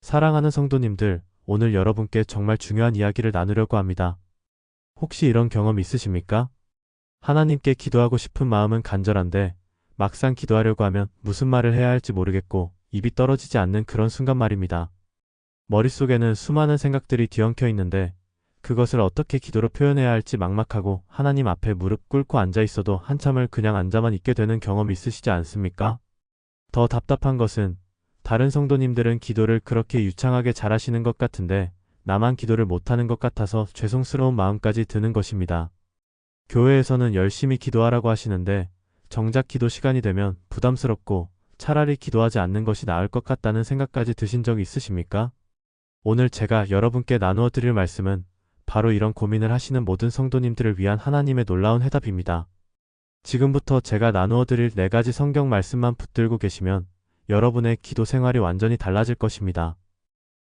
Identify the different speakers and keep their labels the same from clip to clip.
Speaker 1: 사랑하는 성도님들, 오늘 여러분께 정말 중요한 이야기를 나누려고 합니다. 혹시 이런 경험 있으십니까? 하나님께 기도하고 싶은 마음은 간절한데 막상 기도하려고 하면 무슨 말을 해야 할지 모르겠고 입이 떨어지지 않는 그런 순간 말입니다. 머릿속에는 수많은 생각들이 뒤엉켜 있는데 그것을 어떻게 기도로 표현해야 할지 막막하고 하나님 앞에 무릎 꿇고 앉아 있어도 한참을 그냥 앉아만 있게 되는 경험 있으시지 않습니까? 더 답답한 것은 다른 성도님들은 기도를 그렇게 유창하게 잘하시는 것 같은데 나만 기도를 못하는 것 같아서 죄송스러운 마음까지 드는 것입니다. 교회에서는 열심히 기도하라고 하시는데 정작 기도 시간이 되면 부담스럽고 차라리 기도하지 않는 것이 나을 것 같다는 생각까지 드신 적 있으십니까? 오늘 제가 여러분께 나누어 드릴 말씀은 바로 이런 고민을 하시는 모든 성도님들을 위한 하나님의 놀라운 해답입니다. 지금부터 제가 나누어 드릴 4가지 성경 말씀만 붙들고 계시면 여러분의 기도 생활이 완전히 달라질 것입니다.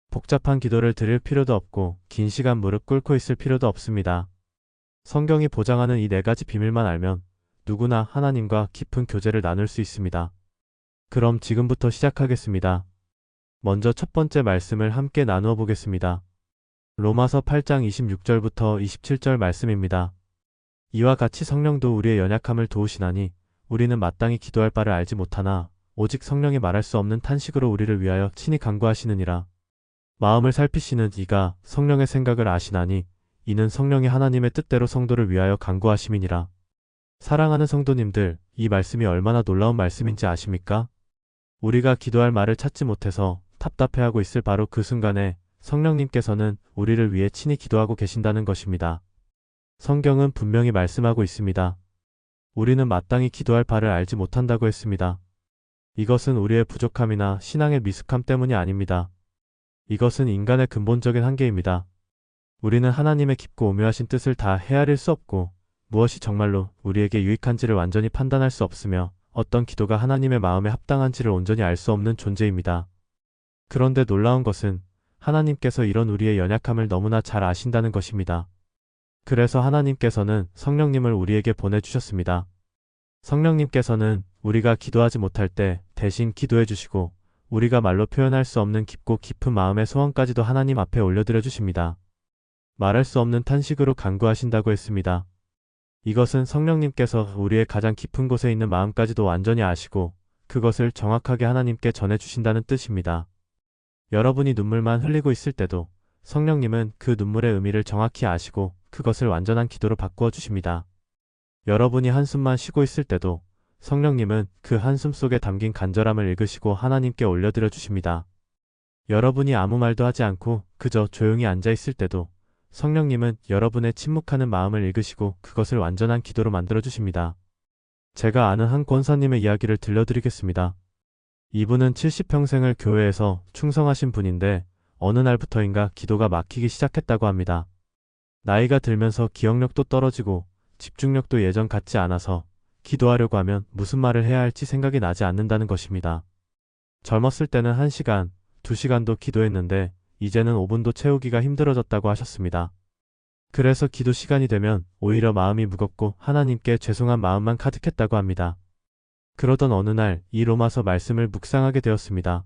Speaker 1: 복잡한 기도를 드릴 필요도 없고 긴 시간 무릎 꿇고 있을 필요도 없습니다. 성경이 보장하는 이 4가지 비밀만 알면 누구나 하나님과 깊은 교제를 나눌 수 있습니다. 그럼 지금부터 시작하겠습니다. 먼저 첫 번째 말씀을 함께 나누어 보겠습니다. 로마서 8장 26절부터 27절 말씀입니다. 이와 같이 성령도 우리의 연약함을 도우시나니 우리는 마땅히 기도할 바를 알지 못하나 오직 성령이 말할 수 없는 탄식으로 우리를 위하여 친히 간구하시느니라. 마음을 살피시는 이가 성령의 생각을 아시나니 이는 성령이 하나님의 뜻대로 성도를 위하여 간구하심이니라. 사랑하는 성도님들, 이 말씀이 얼마나 놀라운 말씀인지 아십니까? 우리가 기도할 말을 찾지 못해서 답답해하고 있을 바로 그 순간에 성령님께서는 우리를 위해 친히 기도하고 계신다는 것입니다. 성경은 분명히 말씀하고 있습니다. 우리는 마땅히 기도할 바를 알지 못한다고 했습니다. 이것은 우리의 부족함이나 신앙의 미숙함 때문이 아닙니다. 이것은 인간의 근본적인 한계입니다. 우리는 하나님의 깊고 오묘하신 뜻을 다 헤아릴 수 없고 무엇이 정말로 우리에게 유익한지를 완전히 판단할 수 없으며 어떤 기도가 하나님의 마음에 합당한지를 온전히 알 수 없는 존재입니다. 그런데 놀라운 것은 하나님께서 이런 우리의 연약함을 너무나 잘 아신다는 것입니다. 그래서 하나님께서는 성령님을 우리에게 보내주셨습니다. 성령님께서는 우리가 기도하지 못할 때 대신 기도해 주시고 우리가 말로 표현할 수 없는 깊고 깊은 마음의 소원까지도 하나님 앞에 올려드려 주십니다. 말할 수 없는 탄식으로 간구하신다고 했습니다. 이것은 성령님께서 우리의 가장 깊은 곳에 있는 마음까지도 완전히 아시고 그것을 정확하게 하나님께 전해주신다는 뜻입니다. 여러분이 눈물만 흘리고 있을 때도 성령님은 그 눈물의 의미를 정확히 아시고 그것을 완전한 기도로 바꾸어 주십니다. 여러분이 한숨만 쉬고 있을 때도 성령님은 그 한숨 속에 담긴 간절함을 읽으시고 하나님께 올려드려 주십니다. 여러분이 아무 말도 하지 않고 그저 조용히 앉아 있을 때도 성령님은 여러분의 침묵하는 마음을 읽으시고 그것을 완전한 기도로 만들어 주십니다. 제가 아는 한 권사님의 이야기를 들려드리겠습니다. 이분은 70평생을 교회에서 충성하신 분인데 어느 날부터인가 기도가 막히기 시작했다고 합니다. 나이가 들면서 기억력도 떨어지고 집중력도 예전 같지 않아서 기도하려고 하면 무슨 말을 해야 할지 생각이 나지 않는다는 것입니다. 젊었을 때는 1시간, 2시간도 기도했는데 이제는 5분도 채우기가 힘들어졌다고 하셨습니다. 그래서 기도 시간이 되면 오히려 마음이 무겁고 하나님께 죄송한 마음만 가득했다고 합니다. 그러던 어느 날 이 로마서 말씀을 묵상하게 되었습니다.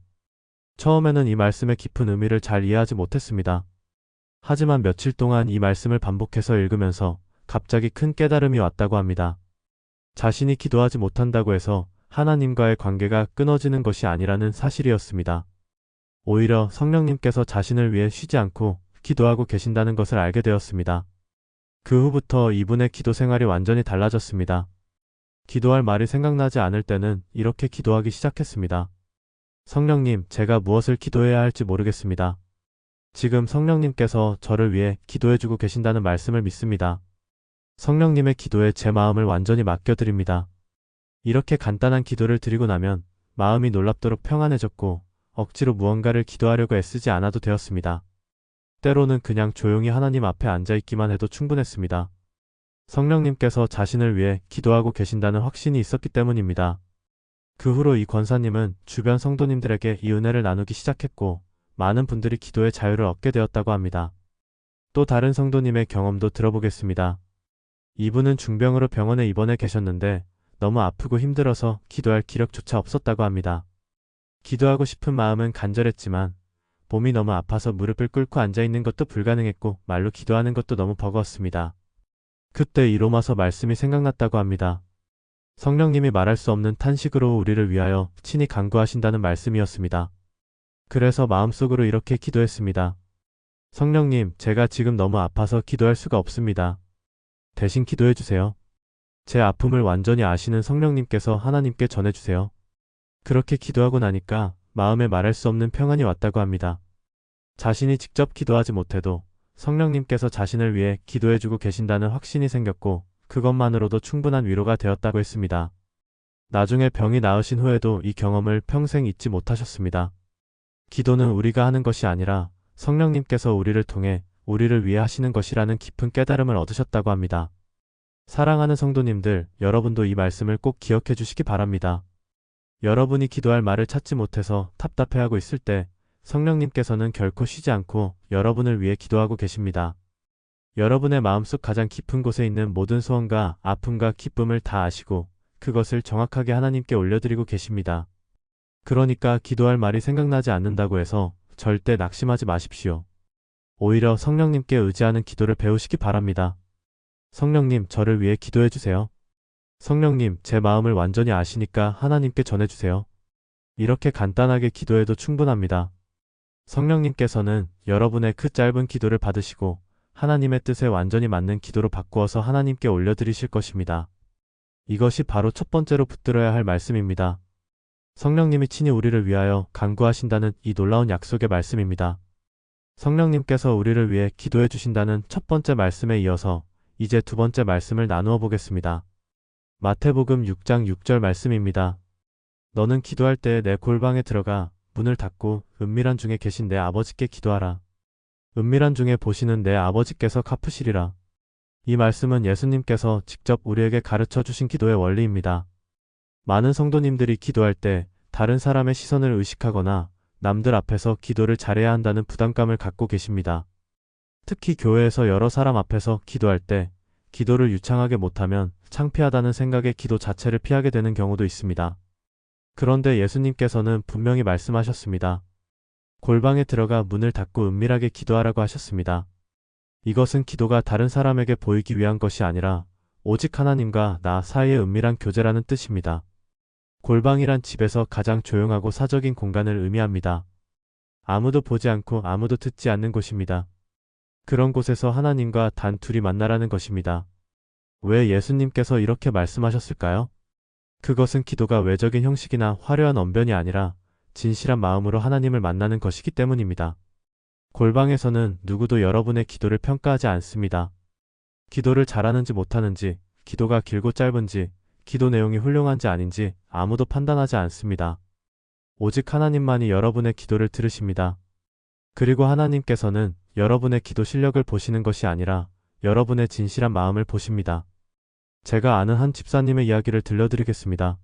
Speaker 1: 처음에는 이 말씀의 깊은 의미를 잘 이해하지 못했습니다. 하지만 며칠 동안 이 말씀을 반복해서 읽으면서 갑자기 큰 깨달음이 왔다고 합니다. 자신이 기도하지 못한다고 해서 하나님과의 관계가 끊어지는 것이 아니라는 사실이었습니다. 오히려 성령님께서 자신을 위해 쉬지 않고 기도하고 계신다는 것을 알게 되었습니다. 그 후부터 이분의 기도 생활이 완전히 달라졌습니다. 기도할 말이 생각나지 않을 때는 이렇게 기도하기 시작했습니다. 성령님, 제가 무엇을 기도해야 할지 모르겠습니다. 지금 성령님께서 저를 위해 기도해주고 계신다는 말씀을 믿습니다. 성령님의 기도에 제 마음을 완전히 맡겨드립니다. 이렇게 간단한 기도를 드리고 나면 마음이 놀랍도록 평안해졌고 억지로 무언가를 기도하려고 애쓰지 않아도 되었습니다. 때로는 그냥 조용히 하나님 앞에 앉아있기만 해도 충분했습니다. 성령님께서 자신을 위해 기도하고 계신다는 확신이 있었기 때문입니다. 그 후로 이 권사님은 주변 성도님들에게 이 은혜를 나누기 시작했고 많은 분들이 기도의 자유를 얻게 되었다고 합니다. 또 다른 성도님의 경험도 들어보겠습니다. 이분은 중병으로 병원에 입원해 계셨는데 너무 아프고 힘들어서 기도할 기력조차 없었다고 합니다. 기도하고 싶은 마음은 간절했지만 몸이 너무 아파서 무릎을 꿇고 앉아있는 것도 불가능했고 말로 기도하는 것도 너무 버거웠습니다. 그때 이로마서 말씀이 생각났다고 합니다. 성령님이 말할 수 없는 탄식으로 우리를 위하여 친히 간구하신다는 말씀이었습니다. 그래서 마음속으로 이렇게 기도했습니다. 성령님, 제가 지금 너무 아파서 기도할 수가 없습니다. 대신 기도해 주세요. 제 아픔을 완전히 아시는 성령님께서 하나님께 전해주세요. 그렇게 기도하고 나니까 마음에 말할 수 없는 평안이 왔다고 합니다. 자신이 직접 기도하지 못해도 성령님께서 자신을 위해 기도해주고 계신다는 확신이 생겼고 그것만으로도 충분한 위로가 되었다고 했습니다. 나중에 병이 나으신 후에도 이 경험을 평생 잊지 못하셨습니다. 기도는 우리가 하는 것이 아니라 성령님께서 우리를 통해 우리를 위해 하시는 것이라는 깊은 깨달음을 얻으셨다고 합니다. 사랑하는 성도님들, 여러분도 이 말씀을 꼭 기억해 주시기 바랍니다. 여러분이 기도할 말을 찾지 못해서 답답해하고 있을 때 성령님께서는 결코 쉬지 않고 여러분을 위해 기도하고 계십니다. 여러분의 마음속 가장 깊은 곳에 있는 모든 소원과 아픔과 기쁨을 다 아시고 그것을 정확하게 하나님께 올려드리고 계십니다. 그러니까 기도할 말이 생각나지 않는다고 해서 절대 낙심하지 마십시오. 오히려 성령님께 의지하는 기도를 배우시기 바랍니다. 성령님, 저를 위해 기도해 주세요. 성령님, 제 마음을 완전히 아시니까 하나님께 전해주세요. 이렇게 간단하게 기도해도 충분합니다. 성령님께서는 여러분의 그 짧은 기도를 받으시고 하나님의 뜻에 완전히 맞는 기도로 바꾸어서 하나님께 올려드리실 것입니다. 이것이 바로 첫 번째로 붙들어야 할 말씀입니다. 성령님이 친히 우리를 위하여 간구하신다는 이 놀라운 약속의 말씀입니다. 성령님께서 우리를 위해 기도해 주신다는 첫 번째 말씀에 이어서 이제 두 번째 말씀을 나누어 보겠습니다. 마태복음 6장 6절 말씀입니다. 너는 기도할 때 내 골방에 들어가 문을 닫고 은밀한 중에 계신 내 아버지께 기도하라. 은밀한 중에 보시는 내 아버지께서 갚으시리라. 이 말씀은 예수님께서 직접 우리에게 가르쳐 주신 기도의 원리입니다. 많은 성도님들이 기도할 때 다른 사람의 시선을 의식하거나 남들 앞에서 기도를 잘해야 한다는 부담감을 갖고 계십니다. 특히 교회에서 여러 사람 앞에서 기도할 때 기도를 유창하게 못하면 창피하다는 생각에 기도 자체를 피하게 되는 경우도 있습니다. 그런데 예수님께서는 분명히 말씀하셨습니다. 골방에 들어가 문을 닫고 은밀하게 기도하라고 하셨습니다. 이것은 기도가 다른 사람에게 보이기 위한 것이 아니라 오직 하나님과 나 사이의 은밀한 교제라는 뜻입니다. 골방이란 집에서 가장 조용하고 사적인 공간을 의미합니다. 아무도 보지 않고 아무도 듣지 않는 곳입니다. 그런 곳에서 하나님과 단 둘이 만나라는 것입니다. 왜 예수님께서 이렇게 말씀하셨을까요? 그것은 기도가 외적인 형식이나 화려한 언변이 아니라 진실한 마음으로 하나님을 만나는 것이기 때문입니다. 골방에서는 누구도 여러분의 기도를 평가하지 않습니다. 기도를 잘하는지 못하는지, 기도가 길고 짧은지, 기도 내용이 훌륭한지 아닌지 아무도 판단하지 않습니다. 오직 하나님만이 여러분의 기도를 들으십니다. 그리고 하나님께서는 여러분의 기도 실력을 보시는 것이 아니라 여러분의 진실한 마음을 보십니다. 제가 아는 한 집사님의 이야기를 들려드리겠습니다.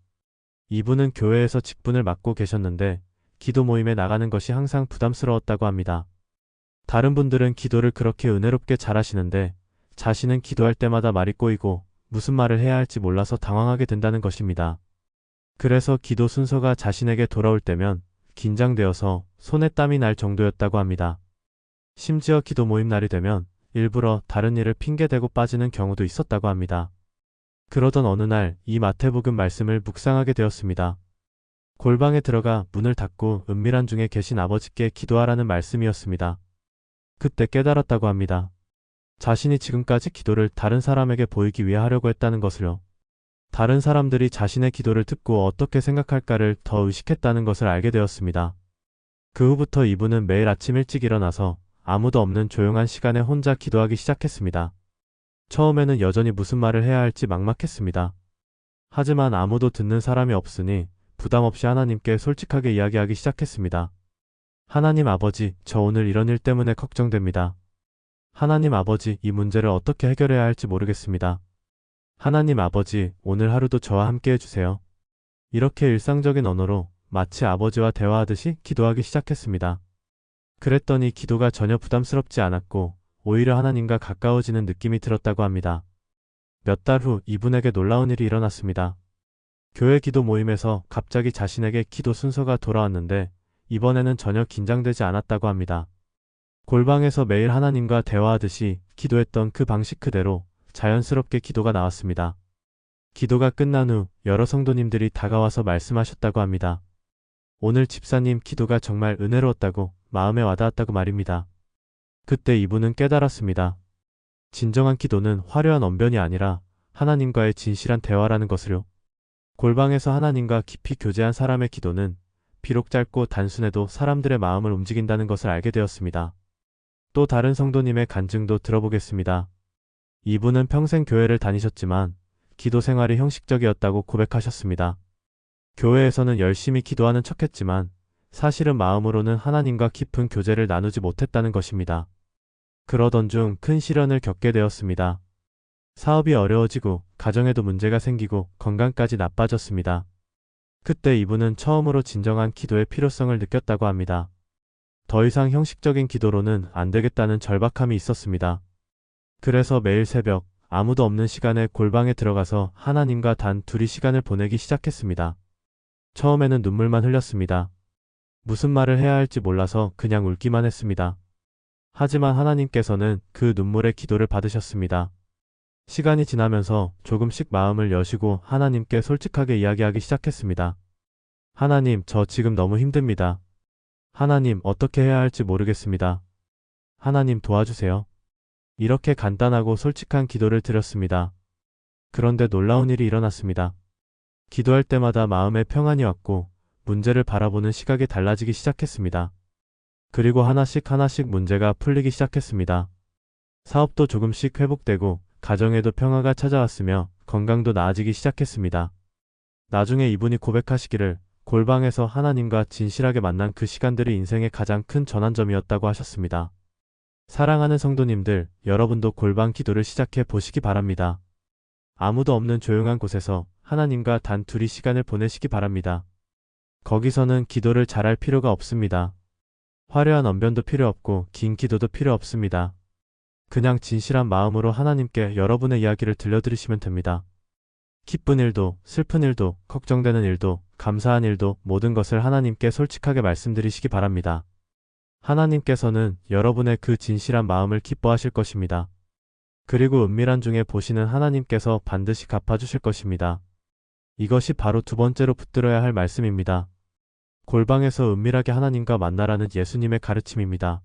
Speaker 1: 이분은 교회에서 직분을 맡고 계셨는데 기도 모임에 나가는 것이 항상 부담스러웠다고 합니다. 다른 분들은 기도를 그렇게 은혜롭게 잘하시는데 자신은 기도할 때마다 말이 꼬이고 무슨 말을 해야 할지 몰라서 당황하게 된다는 것입니다. 그래서 기도 순서가 자신에게 돌아올 때면 긴장되어서 손에 땀이 날 정도였다고 합니다. 심지어 기도 모임 날이 되면 일부러 다른 일을 핑계대고 빠지는 경우도 있었다고 합니다. 그러던 어느 날 이 마태복음 말씀을 묵상하게 되었습니다. 골방에 들어가 문을 닫고 은밀한 중에 계신 아버지께 기도하라는 말씀이었습니다. 그때 깨달았다고 합니다. 자신이 지금까지 기도를 다른 사람에게 보이기 위해 하려고 했다는 것을요. 다른 사람들이 자신의 기도를 듣고 어떻게 생각할까를 더 의식했다는 것을 알게 되었습니다. 그 후부터 이분은 매일 아침 일찍 일어나서 아무도 없는 조용한 시간에 혼자 기도하기 시작했습니다. 처음에는 여전히 무슨 말을 해야 할지 막막했습니다. 하지만 아무도 듣는 사람이 없으니 부담 없이 하나님께 솔직하게 이야기하기 시작했습니다. 하나님 아버지, 저 오늘 이런 일 때문에 걱정됩니다. 하나님 아버지, 이 문제를 어떻게 해결해야 할지 모르겠습니다. 하나님 아버지, 오늘 하루도 저와 함께 해주세요. 이렇게 일상적인 언어로 마치 아버지와 대화하듯이 기도하기 시작했습니다. 그랬더니 기도가 전혀 부담스럽지 않았고 오히려 하나님과 가까워지는 느낌이 들었다고 합니다. 몇 달 후 이분에게 놀라운 일이 일어났습니다. 교회 기도 모임에서 갑자기 자신에게 기도 순서가 돌아왔는데 이번에는 전혀 긴장되지 않았다고 합니다. 골방에서 매일 하나님과 대화하듯이 기도했던 그 방식 그대로 자연스럽게 기도가 나왔습니다. 기도가 끝난 후 여러 성도님들이 다가와서 말씀하셨다고 합니다. 오늘 집사님 기도가 정말 은혜로웠다고 마음에 와닿았다고 말입니다. 그때 이분은 깨달았습니다. 진정한 기도는 화려한 언변이 아니라 하나님과의 진실한 대화라는 것을요. 골방에서 하나님과 깊이 교제한 사람의 기도는 비록 짧고 단순해도 사람들의 마음을 움직인다는 것을 알게 되었습니다. 또 다른 성도님의 간증도 들어보겠습니다. 이분은 평생 교회를 다니셨지만 기도 생활이 형식적이었다고 고백하셨습니다. 교회에서는 열심히 기도하는 척했지만 사실은 마음으로는 하나님과 깊은 교제를 나누지 못했다는 것입니다. 그러던 중 큰 시련을 겪게 되었습니다. 사업이 어려워지고 가정에도 문제가 생기고 건강까지 나빠졌습니다. 그때 이분은 처음으로 진정한 기도의 필요성을 느꼈다고 합니다. 더 이상 형식적인 기도로는 안 되겠다는 절박함이 있었습니다. 그래서 매일 새벽 아무도 없는 시간에 골방에 들어가서 하나님과 단 둘이 시간을 보내기 시작했습니다. 처음에는 눈물만 흘렸습니다. 무슨 말을 해야 할지 몰라서 그냥 울기만 했습니다. 하지만 하나님께서는 그 눈물의 기도를 받으셨습니다. 시간이 지나면서 조금씩 마음을 여시고 하나님께 솔직하게 이야기하기 시작했습니다. 하나님, 저 지금 너무 힘듭니다. 하나님, 어떻게 해야 할지 모르겠습니다. 하나님 도와주세요. 이렇게 간단하고 솔직한 기도를 드렸습니다. 그런데 놀라운 일이 일어났습니다. 기도할 때마다 마음에 평안이 왔고 문제를 바라보는 시각이 달라지기 시작했습니다. 그리고 하나씩 문제가 풀리기 시작했습니다. 사업도 조금씩 회복되고 가정에도 평화가 찾아왔으며 건강도 나아지기 시작했습니다. 나중에 이분이 고백하시기를 골방에서 하나님과 진실하게 만난 그 시간들이 인생의 가장 큰 전환점이었다고 하셨습니다. 사랑하는 성도님들, 여러분도 골방 기도를 시작해 보시기 바랍니다. 아무도 없는 조용한 곳에서 하나님과 단 둘이 시간을 보내시기 바랍니다. 거기서는 기도를 잘할 필요가 없습니다. 화려한 언변도 필요 없고 긴 기도도 필요 없습니다. 그냥 진실한 마음으로 하나님께 여러분의 이야기를 들려드리시면 됩니다. 기쁜 일도, 슬픈 일도, 걱정되는 일도, 감사한 일도 모든 것을 하나님께 솔직하게 말씀드리시기 바랍니다. 하나님께서는 여러분의 그 진실한 마음을 기뻐하실 것입니다. 그리고 은밀한 중에 보시는 하나님께서 반드시 갚아주실 것입니다. 이것이 바로 두 번째로 붙들어야 할 말씀입니다. 골방에서 은밀하게 하나님과 만나라는 예수님의 가르침입니다.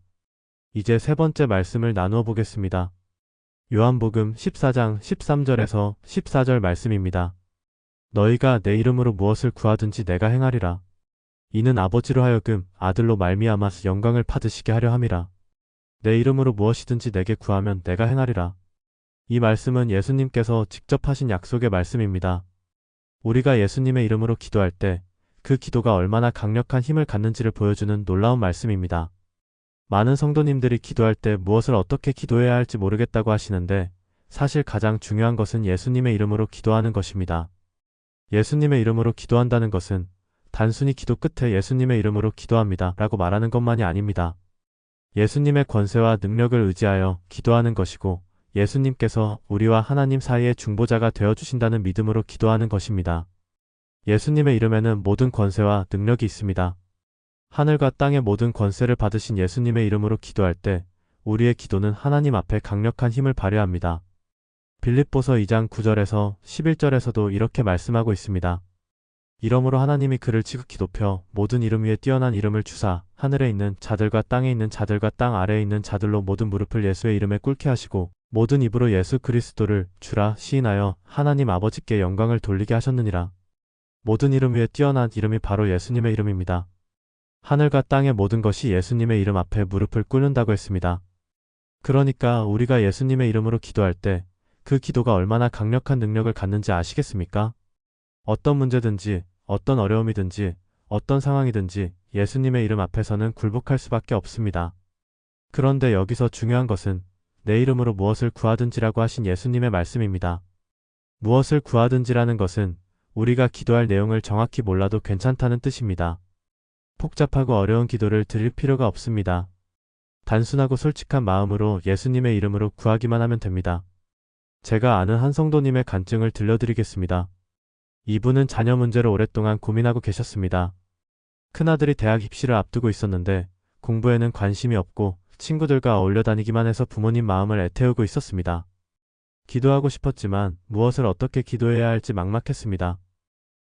Speaker 1: 이제 세 번째 말씀을 나누어 보겠습니다. 요한복음 14장 13절에서 14절 말씀입니다. 너희가 내 이름으로 무엇을 구하든지 내가 행하리라. 이는 아버지로 하여금 아들로 말미암아 영광을 받으시게 하려 함이라. 내 이름으로 무엇이든지 내게 구하면 내가 행하리라. 이 말씀은 예수님께서 직접 하신 약속의 말씀입니다. 우리가 예수님의 이름으로 기도할 때 그 기도가 얼마나 강력한 힘을 갖는지를 보여주는 놀라운 말씀입니다. 많은 성도님들이 기도할 때 무엇을 어떻게 기도해야 할지 모르겠다고 하시는데 사실 가장 중요한 것은 예수님의 이름으로 기도하는 것입니다. 예수님의 이름으로 기도한다는 것은 단순히 기도 끝에 예수님의 이름으로 기도합니다 라고 말하는 것만이 아닙니다. 예수님의 권세와 능력을 의지하여 기도하는 것이고 예수님께서 우리와 하나님 사이의 중보자가 되어주신다는 믿음으로 기도하는 것입니다. 예수님의 이름에는 모든 권세와 능력이 있습니다. 하늘과 땅의 모든 권세를 받으신 예수님의 이름으로 기도할 때 우리의 기도는 하나님 앞에 강력한 힘을 발휘합니다. 빌립보서 2장 9절에서 11절에서도 이렇게 말씀하고 있습니다. 이러므로 하나님이 그를 지극히 높여 모든 이름 위에 뛰어난 이름을 주사 하늘에 있는 자들과 땅에 있는 자들과 땅 아래에 있는 자들로 모든 무릎을 예수의 이름에 꿇게 하시고 모든 입으로 예수 그리스도를 주라 시인하여 하나님 아버지께 영광을 돌리게 하셨느니라. 모든 이름 위에 뛰어난 이름이 바로 예수님의 이름입니다. 하늘과 땅의 모든 것이 예수님의 이름 앞에 무릎을 꿇는다고 했습니다. 그러니까 우리가 예수님의 이름으로 기도할 때 그 기도가 얼마나 강력한 능력을 갖는지 아시겠습니까? 어떤 문제든지, 어떤 어려움이든지, 어떤 상황이든지 예수님의 이름 앞에서는 굴복할 수밖에 없습니다. 그런데 여기서 중요한 것은 내 이름으로 무엇을 구하든지라고 하신 예수님의 말씀입니다. 무엇을 구하든지라는 것은 우리가 기도할 내용을 정확히 몰라도 괜찮다는 뜻입니다. 복잡하고 어려운 기도를 드릴 필요가 없습니다. 단순하고 솔직한 마음으로 예수님의 이름으로 구하기만 하면 됩니다. 제가 아는 한 성도님의 간증을 들려드리겠습니다. 이분은 자녀 문제로 오랫동안 고민하고 계셨습니다. 큰아들이 대학 입시를 앞두고 있었는데 공부에는 관심이 없고 친구들과 어울려 다니기만 해서 부모님 마음을 애태우고 있었습니다. 기도하고 싶었지만 무엇을 어떻게 기도해야 할지 막막했습니다.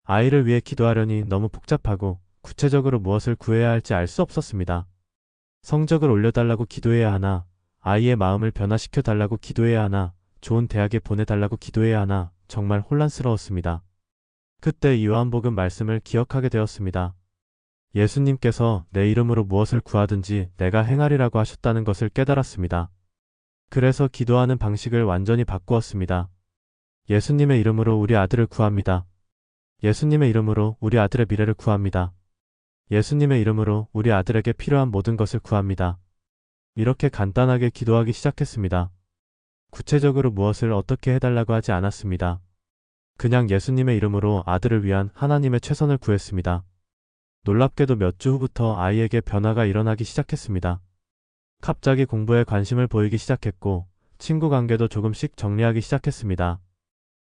Speaker 1: 아이를 위해 기도하려니 너무 복잡하고 구체적으로 무엇을 구해야 할지 알 수 없었습니다. 성적을 올려달라고 기도해야 하나, 아이의 마음을 변화시켜 달라고 기도해야 하나, 좋은 대학에 보내달라고 기도해야 하나, 정말 혼란스러웠습니다. 그때 이 요한복음 말씀을 기억하게 되었습니다. 예수님께서 내 이름으로 무엇을 구하든지 내가 행하리라고 하셨다는 것을 깨달았습니다. 그래서 기도하는 방식을 완전히 바꾸었습니다. 예수님의 이름으로 우리 아들을 구합니다. 예수님의 이름으로 우리 아들의 미래를 구합니다. 예수님의 이름으로 우리 아들에게 필요한 모든 것을 구합니다. 이렇게 간단하게 기도하기 시작했습니다. 구체적으로 무엇을 어떻게 해달라고 하지 않았습니다. 그냥 예수님의 이름으로 아들을 위한 하나님의 최선을 구했습니다. 놀랍게도 몇 주 후부터 아이에게 변화가 일어나기 시작했습니다. 갑자기 공부에 관심을 보이기 시작했고 친구 관계도 조금씩 정리하기 시작했습니다.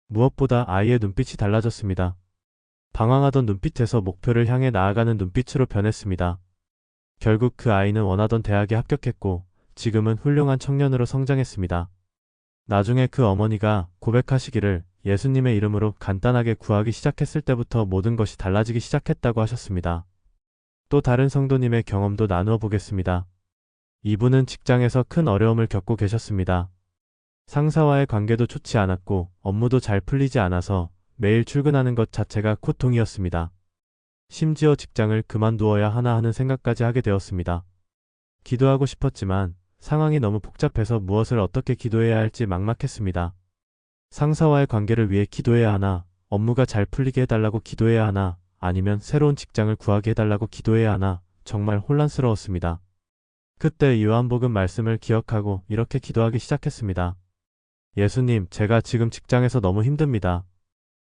Speaker 1: 무엇보다 아이의 눈빛이 달라졌습니다. 방황하던 눈빛에서 목표를 향해 나아가는 눈빛으로 변했습니다. 결국 그 아이는 원하던 대학에 합격했고 지금은 훌륭한 청년으로 성장했습니다. 나중에 그 어머니가 고백하시기를 예수님의 이름으로 간단하게 구하기 시작했을 때부터 모든 것이 달라지기 시작했다고 하셨습니다. 또 다른 성도님의 경험도 나누어 보겠습니다. 이분은 직장에서 큰 어려움을 겪고 계셨습니다. 상사와의 관계도 좋지 않았고 업무도 잘 풀리지 않아서 매일 출근하는 것 자체가 고통이었습니다. 심지어 직장을 그만두어야 하나 하는 생각까지 하게 되었습니다. 기도하고 싶었지만 상황이 너무 복잡해서 무엇을 어떻게 기도해야 할지 막막했습니다. 상사와의 관계를 위해 기도해야 하나, 업무가 잘 풀리게 해달라고 기도해야 하나, 아니면 새로운 직장을 구하게 해달라고 기도해야 하나, 정말 혼란스러웠습니다. 그때 요한복음 말씀을 기억하고 이렇게 기도하기 시작했습니다. 예수님, 제가 지금 직장에서 너무 힘듭니다.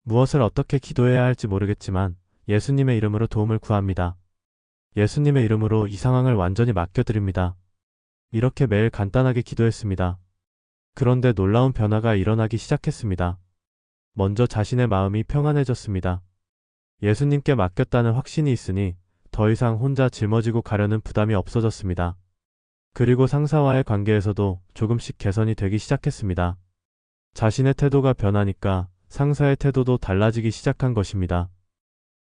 Speaker 1: 무엇을 어떻게 기도해야 할지 모르겠지만 예수님의 이름으로 도움을 구합니다. 예수님의 이름으로 이 상황을 완전히 맡겨드립니다. 이렇게 매일 간단하게 기도했습니다. 그런데 놀라운 변화가 일어나기 시작했습니다. 먼저 자신의 마음이 평안해졌습니다. 예수님께 맡겼다는 확신이 있으니 더 이상 혼자 짊어지고 가려는 부담이 없어졌습니다. 그리고 상사와의 관계에서도 조금씩 개선이 되기 시작했습니다. 자신의 태도가 변하니까 상사의 태도도 달라지기 시작한 것입니다.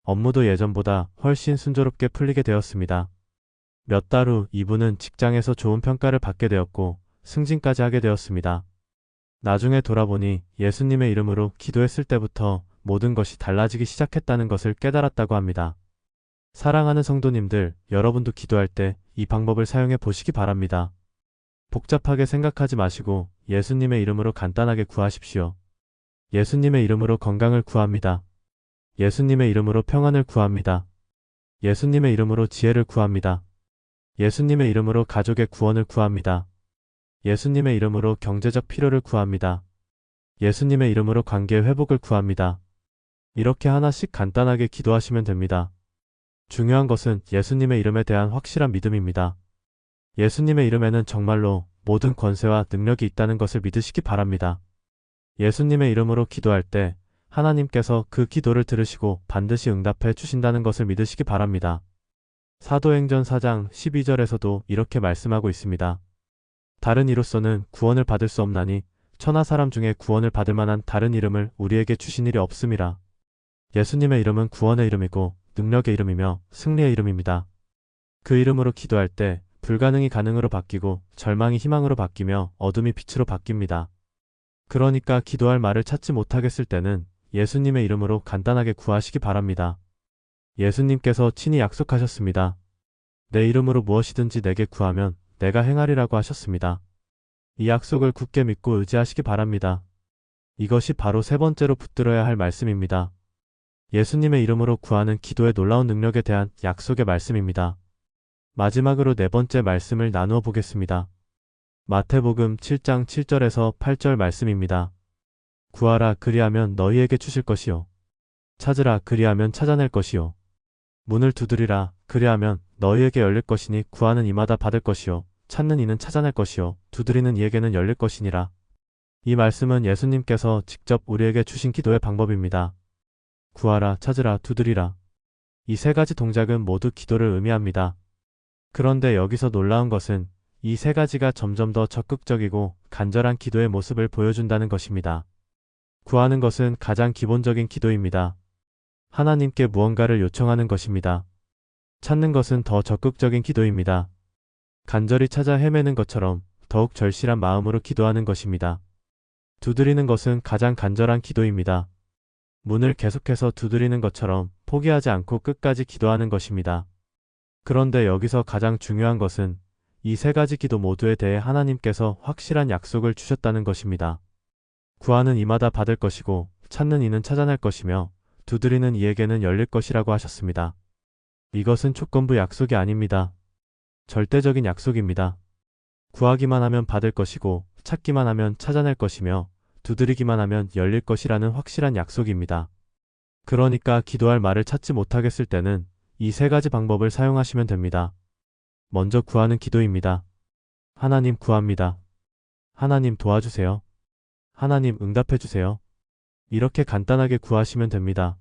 Speaker 1: 업무도 예전보다 훨씬 순조롭게 풀리게 되었습니다. 몇 달 후 이분은 직장에서 좋은 평가를 받게 되었고 승진까지 하게 되었습니다. 나중에 돌아보니 예수님의 이름으로 기도했을 때부터 모든 것이 달라지기 시작했다는 것을 깨달았다고 합니다. 사랑하는 성도님들, 여러분도 기도할 때 이 방법을 사용해 보시기 바랍니다. 복잡하게 생각하지 마시고 예수님의 이름으로 간단하게 구하십시오. 예수님의 이름으로 건강을 구합니다. 예수님의 이름으로 평안을 구합니다. 예수님의 이름으로 지혜를 구합니다. 예수님의 이름으로 가족의 구원을 구합니다. 예수님의 이름으로 경제적 필요를 구합니다. 예수님의 이름으로 관계의 회복을 구합니다. 이렇게 하나씩 간단하게 기도하시면 됩니다. 중요한 것은 예수님의 이름에 대한 확실한 믿음입니다. 예수님의 이름에는 정말로 모든 권세와 능력이 있다는 것을 믿으시기 바랍니다. 예수님의 이름으로 기도할 때 하나님께서 그 기도를 들으시고 반드시 응답해 주신다는 것을 믿으시기 바랍니다. 사도행전 4장 12절에서도 이렇게 말씀하고 있습니다. 다른 이로서는 구원을 받을 수 없나니 천하 사람 중에 구원을 받을 만한 다른 이름을 우리에게 주신 일이 없음이라. 예수님의 이름은 구원의 이름이고 능력의 이름이며 승리의 이름입니다. 그 이름으로 기도할 때 불가능이 가능으로 바뀌고 절망이 희망으로 바뀌며 어둠이 빛으로 바뀝니다. 그러니까 기도할 말을 찾지 못하겠을 때는 예수님의 이름으로 간단하게 구하시기 바랍니다. 예수님께서 친히 약속하셨습니다. 내 이름으로 무엇이든지 내게 구하면 내가 행하리라고 하셨습니다. 이 약속을 굳게 믿고 의지하시기 바랍니다. 이것이 바로 세 번째로 붙들어야 할 말씀입니다. 예수님의 이름으로 구하는 기도의 놀라운 능력에 대한 약속의 말씀입니다. 마지막으로 네 번째 말씀을 나누어 보겠습니다. 마태복음 7장 7절에서 8절 말씀입니다. 구하라 그리하면 너희에게 주실 것이요. 찾으라 그리하면 찾아낼 것이요. 문을 두드리라 그리하면 너희에게 열릴 것이니 구하는 이마다 받을 것이요. 찾는 이는 찾아낼 것이요. 두드리는 이에게는 열릴 것이니라. 이 말씀은 예수님께서 직접 우리에게 주신 기도의 방법입니다. 구하라 찾으라 두드리라. 이 세 가지 동작은 모두 기도를 의미합니다. 그런데 여기서 놀라운 것은 이 세 가지가 점점 더 적극적이고 간절한 기도의 모습을 보여준다는 것입니다. 구하는 것은 가장 기본적인 기도입니다. 하나님께 무언가를 요청하는 것입니다. 찾는 것은 더 적극적인 기도입니다. 간절히 찾아 헤매는 것처럼 더욱 절실한 마음으로 기도하는 것입니다. 두드리는 것은 가장 간절한 기도입니다. 문을 계속해서 두드리는 것처럼 포기하지 않고 끝까지 기도하는 것입니다. 그런데 여기서 가장 중요한 것은 이 세 가지 기도 모두에 대해 하나님께서 확실한 약속을 주셨다는 것입니다. 구하는 이마다 받을 것이고 찾는 이는 찾아낼 것이며 두드리는 이에게는 열릴 것이라고 하셨습니다. 이것은 조건부 약속이 아닙니다. 절대적인 약속입니다. 구하기만 하면 받을 것이고 찾기만 하면 찾아낼 것이며 두드리기만 하면 열릴 것이라는 확실한 약속입니다. 그러니까 기도할 말을 찾지 못하겠을 때는 이 세 가지 방법을 사용하시면 됩니다. 먼저 구하는 기도입니다. 하나님 구합니다. 하나님 도와주세요. 하나님 응답해주세요. 이렇게 간단하게 구하시면 됩니다.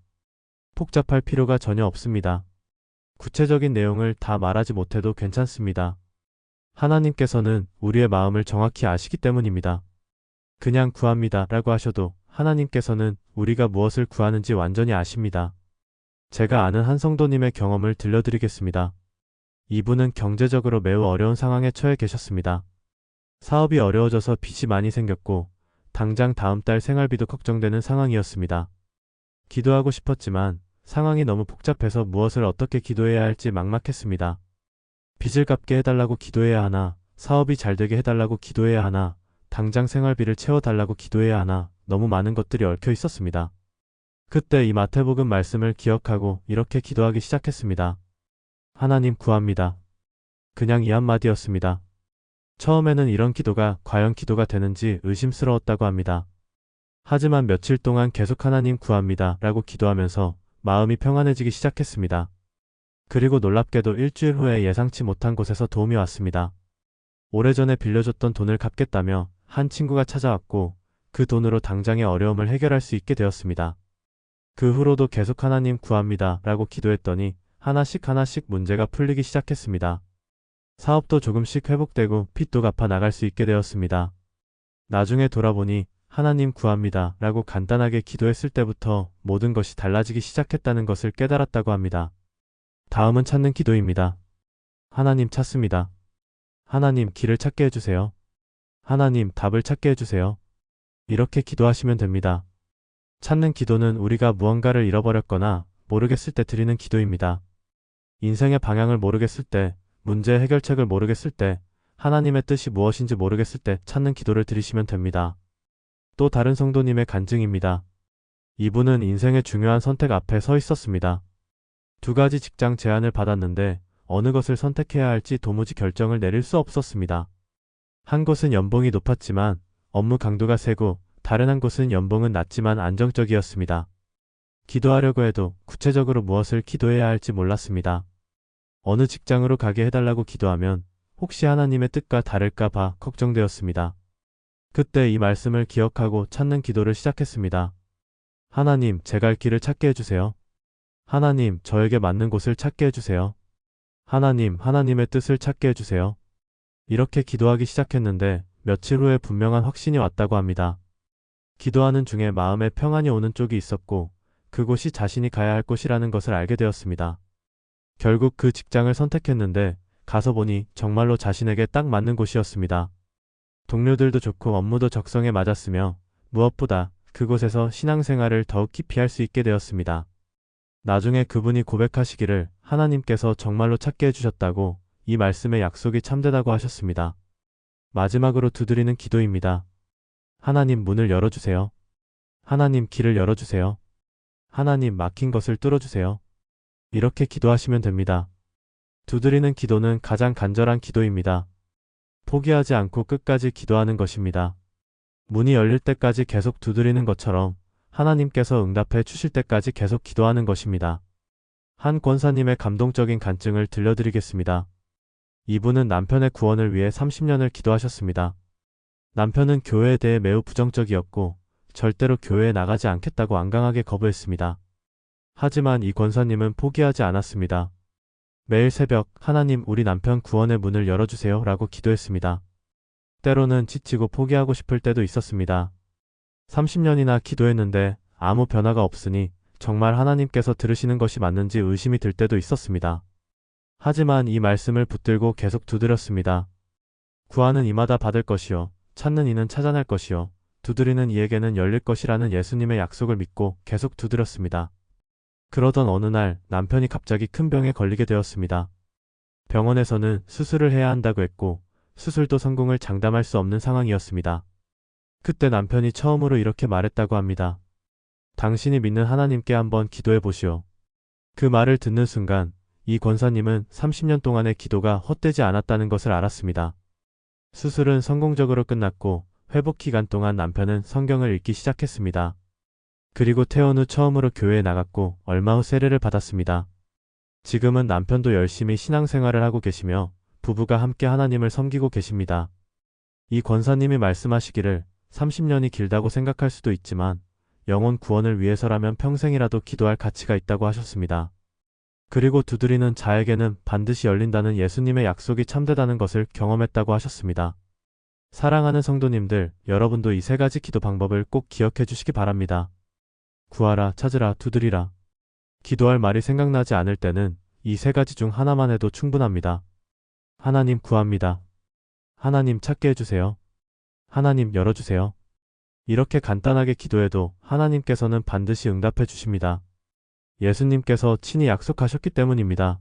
Speaker 1: 복잡할 필요가 전혀 없습니다. 구체적인 내용을 다 말하지 못해도 괜찮습니다. 하나님께서는 우리의 마음을 정확히 아시기 때문입니다. 그냥 구합니다 라고 하셔도 하나님께서는 우리가 무엇을 구하는지 완전히 아십니다. 제가 아는 한 성도님의 경험을 들려드리겠습니다. 이분은 경제적으로 매우 어려운 상황에 처해 계셨습니다. 사업이 어려워져서 빚이 많이 생겼고 당장 다음 달 생활비도 걱정되는 상황이었습니다. 기도하고 싶었지만 상황이 너무 복잡해서 무엇을 어떻게 기도해야 할지 막막했습니다. 빚을 갚게 해달라고 기도해야 하나, 사업이 잘 되게 해달라고 기도해야 하나, 당장 생활비를 채워달라고 기도해야 하나, 너무 많은 것들이 얽혀 있었습니다. 그때 이 마태복음 말씀을 기억하고 이렇게 기도하기 시작했습니다. 하나님 구합니다. 그냥 이 한마디였습니다. 처음에는 이런 기도가 과연 기도가 되는지 의심스러웠다고 합니다. 하지만 며칠 동안 계속 하나님 구합니다 라고 기도하면서 마음이 평안해지기 시작했습니다. 그리고 놀랍게도 일주일 후에 예상치 못한 곳에서 도움이 왔습니다. 오래전에 빌려줬던 돈을 갚겠다며 한 친구가 찾아왔고 그 돈으로 당장의 어려움을 해결할 수 있게 되었습니다. 그 후로도 계속 하나님 구합니다 라고 기도했더니 하나씩 문제가 풀리기 시작했습니다. 사업도 조금씩 회복되고 빚도 갚아 나갈 수 있게 되었습니다. 나중에 돌아보니 하나님 구합니다 라고 간단하게 기도했을 때부터 모든 것이 달라지기 시작했다는 것을 깨달았다고 합니다. 다음은 찾는 기도입니다. 하나님 찾습니다. 하나님 길을 찾게 해주세요. 하나님 답을 찾게 해주세요. 이렇게 기도하시면 됩니다. 찾는 기도는 우리가 무언가를 잃어버렸거나 모르겠을 때 드리는 기도입니다. 인생의 방향을 모르겠을 때, 문제 해결책을 모르겠을 때, 하나님의 뜻이 무엇인지 모르겠을 때 찾는 기도를 드리시면 됩니다. 또 다른 성도님의 간증입니다. 이분은 인생의 중요한 선택 앞에 서 있었습니다. 두 가지 직장 제안을 받았는데 어느 것을 선택해야 할지 도무지 결정을 내릴 수 없었습니다. 한 곳은 연봉이 높았지만 업무 강도가 세고 다른 한 곳은 연봉은 낮지만 안정적이었습니다. 기도하려고 해도 구체적으로 무엇을 기도해야 할지 몰랐습니다. 어느 직장으로 가게 해달라고 기도하면 혹시 하나님의 뜻과 다를까 봐 걱정되었습니다. 그때 이 말씀을 기억하고 찾는 기도를 시작했습니다. 하나님, 제 갈 길을 찾게 해주세요. 하나님, 저에게 맞는 곳을 찾게 해주세요. 하나님, 하나님의 뜻을 찾게 해주세요. 이렇게 기도하기 시작했는데 며칠 후에 분명한 확신이 왔다고 합니다. 기도하는 중에 마음에 평안이 오는 쪽이 있었고 그곳이 자신이 가야 할 곳이라는 것을 알게 되었습니다. 결국 그 직장을 선택했는데 가서 보니 정말로 자신에게 딱 맞는 곳이었습니다. 동료들도 좋고 업무도 적성에 맞았으며 무엇보다 그곳에서 신앙생활을 더욱 깊이 할 수 있게 되었습니다. 나중에 그분이 고백하시기를 하나님께서 정말로 찾게 해주셨다고 이 말씀의 약속이 참되다고 하셨습니다. 마지막으로 두드리는 기도입니다. 하나님 문을 열어주세요. 하나님 길을 열어주세요. 하나님 막힌 것을 뚫어주세요. 이렇게 기도하시면 됩니다. 두드리는 기도는 가장 간절한 기도입니다. 포기하지 않고 끝까지 기도하는 것입니다. 문이 열릴 때까지 계속 두드리는 것처럼 하나님께서 응답해 주실 때까지 계속 기도하는 것입니다. 한 권사님의 감동적인 간증을 들려드리겠습니다. 이분은 남편의 구원을 위해 30년을 기도하셨습니다. 남편은 교회에 대해 매우 부정적이었고 절대로 교회에 나가지 않겠다고 완강하게 거부했습니다. 하지만 이 권사님은 포기하지 않았습니다. 매일 새벽 하나님 우리 남편 구원의 문을 열어주세요 라고 기도했습니다. 때로는 지치고 포기하고 싶을 때도 있었습니다. 30년이나 기도했는데 아무 변화가 없으니 정말 하나님께서 들으시는 것이 맞는지 의심이 들 때도 있었습니다. 하지만 이 말씀을 붙들고 계속 두드렸습니다. 구하는 이마다 받을 것이요 찾는 이는 찾아낼 것이요 두드리는 이에게는 열릴 것이라는 예수님의 약속을 믿고 계속 두드렸습니다. 그러던 어느 날 남편이 갑자기 큰 병에 걸리게 되었습니다. 병원에서는 수술을 해야 한다고 했고 수술도 성공을 장담할 수 없는 상황이었습니다. 그때 남편이 처음으로 이렇게 말했다고 합니다. 당신이 믿는 하나님께 한번 기도해 보시오. 그 말을 듣는 순간 이 권사님은 30년 동안의 기도가 헛되지 않았다는 것을 알았습니다. 수술은 성공적으로 끝났고 회복 기간 동안 남편은 성경을 읽기 시작했습니다. 그리고 퇴원 후 처음으로 교회에 나갔고 얼마 후 세례를 받았습니다. 지금은 남편도 열심히 신앙생활을 하고 계시며 부부가 함께 하나님을 섬기고 계십니다. 이 권사님이 말씀하시기를 30년이 길다고 생각할 수도 있지만 영혼 구원을 위해서라면 평생이라도 기도할 가치가 있다고 하셨습니다. 그리고 두드리는 자에게는 반드시 열린다는 예수님의 약속이 참되다는 것을 경험했다고 하셨습니다. 사랑하는 성도님들, 여러분도 이 세 가지 기도 방법을 꼭 기억해 주시기 바랍니다. 구하라, 찾으라, 두드리라. 기도할 말이 생각나지 않을 때는 이 세 가지 중 하나만 해도 충분합니다. 하나님 구합니다. 하나님 찾게 해주세요. 하나님 열어주세요. 이렇게 간단하게 기도해도 하나님께서는 반드시 응답해 주십니다. 예수님께서 친히 약속하셨기 때문입니다.